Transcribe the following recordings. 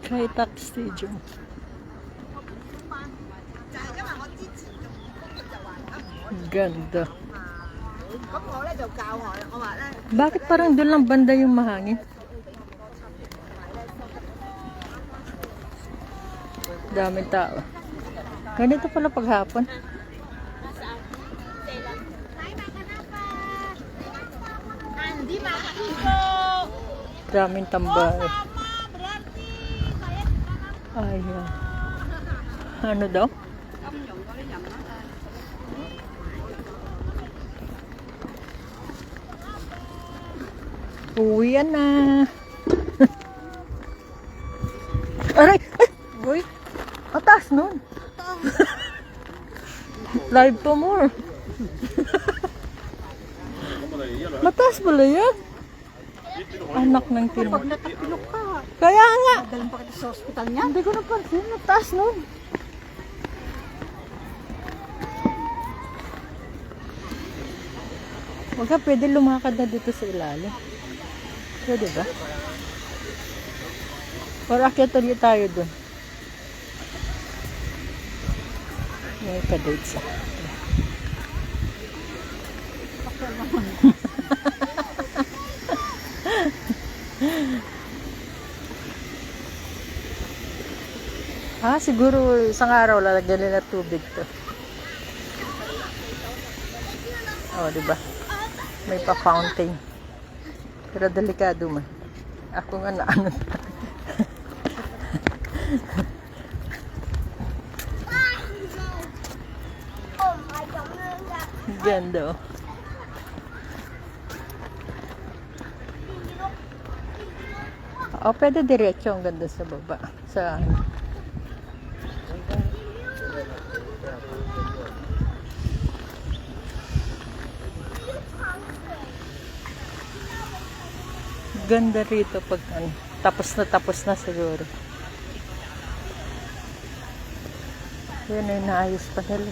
Kai Tak Stadium. Ganda. Bakit parang doon lang banda yung mahangin? Daming tao. Ganito pala paghapon. Daming tambay. Ayan. Ano daw? Uwian na. Aray! Ay! Uy! Mataas nun. Live pa more. Mataas pala yan. Anak ng tino. Pag natapilok ka, Kaya nga. magaling pa kita sa ospital niya. Hindi ko napansin. Mataas nun. Wag ka pwede lumakad na dito sa ilalim. Pwede ba? Or akyat ulit tayo dun. May ka-dates. Siguro isang araw lalagyan nila tubig to. Oh, di ba? May pa-fountain. Pero delikado man. Ako nga naano. Ganda oh. Oh, pwede diretso ang ganda sa baba. Sa ganda rito pag ano, tapos na siguro. Yan ay naayos pa nila.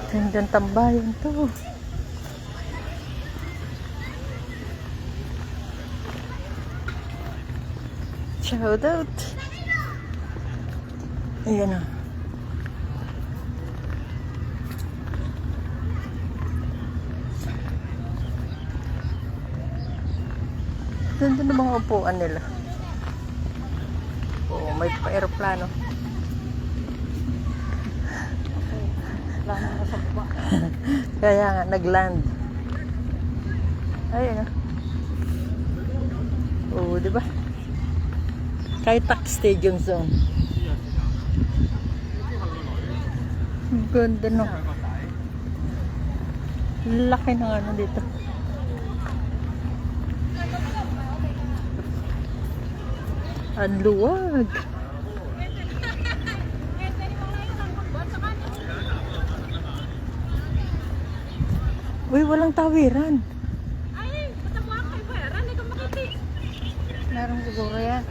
Gandang tambayan to. Shout out. Ayan o. Ganda ng mga upuan nila. Oo, may pa-aeroplano. Kaya nga, nag-land. Ayan o. Oo, diba? Kai Tak Stadium Zone. Ganda no. Laki ng ano dito. Ang luwag. Uy, walang tawiran. Ay, patawa kay Bayaran, hindi ka makiti. Meron siguro yan.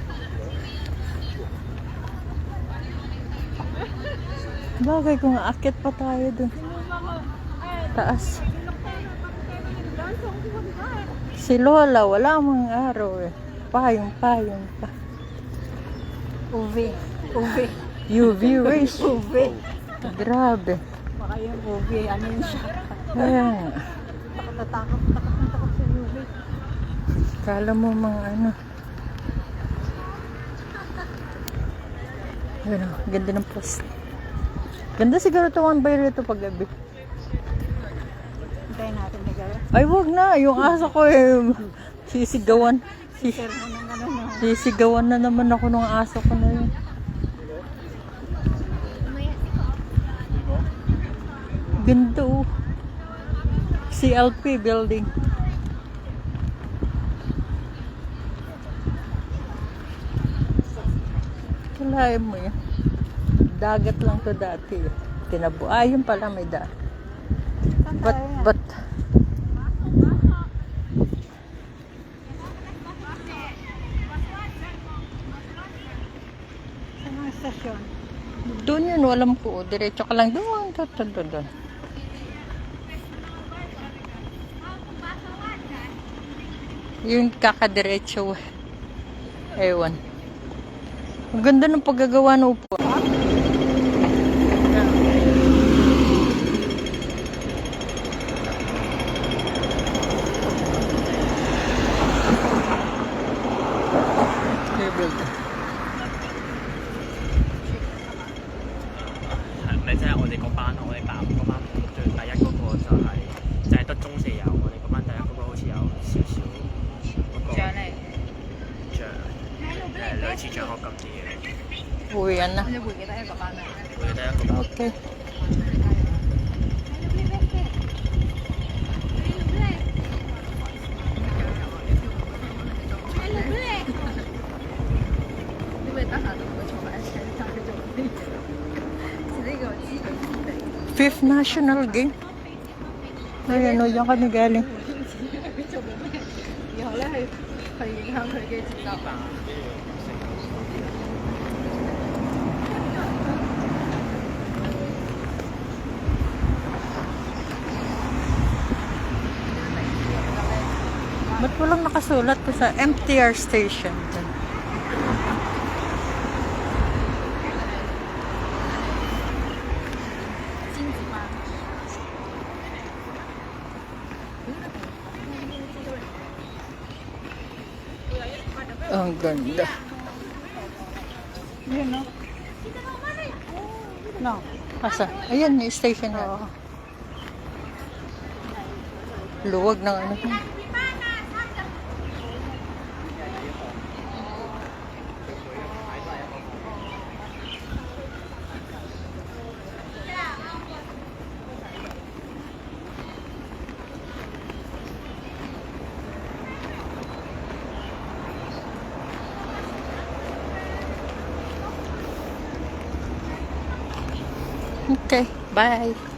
Bagay kung aakyat pa tayo dun. Taas. Si Lola, wala mang araw eh. Payong pa. UV. UV rays. UV. Grabe. Baka yung UV, ano yun siya? Ayan. Takot sa UV. Kala mo mga ano. Ayan o, ganda ng post. Ganda siguro ito one by rito pag gabi. Hintayin natin na gala. Ay, wag na. Yung aso ko eh. Sisigawan. Sir mo ng ano no. Sisigawan na naman ako ng aso ko na yun. Ganda oh. CLP building. Kalahin mo yan. Dagat lang to dati. Tinabu. Yun pala may daan. But Sa mga stasyon. Doon yun, alam ko. Diretso ka lang doon. Doon. Yung kakadiretso. Ewan. Ang ganda ng paggagawa ng upuan. Table. 咪即係我哋嗰班，我哋大學嗰班最第一嗰個就係得中四有，我哋嗰班第一嗰個好似有少少嗰個獎嚟。獎，類似獎學金啲嘢， Uwi yan na. 你會記得一個班啊？ 會得一個 Okay. Fifth National Game. Ayan o, yan kami galing. 然後咧去影響佢嘅節奏啊！ Ba't walang nakasulat ko sa MTR station? Ang ganda. Yun, no? No. Asa? Ayan, yung station na. Luwag ng ano. Okay, bye.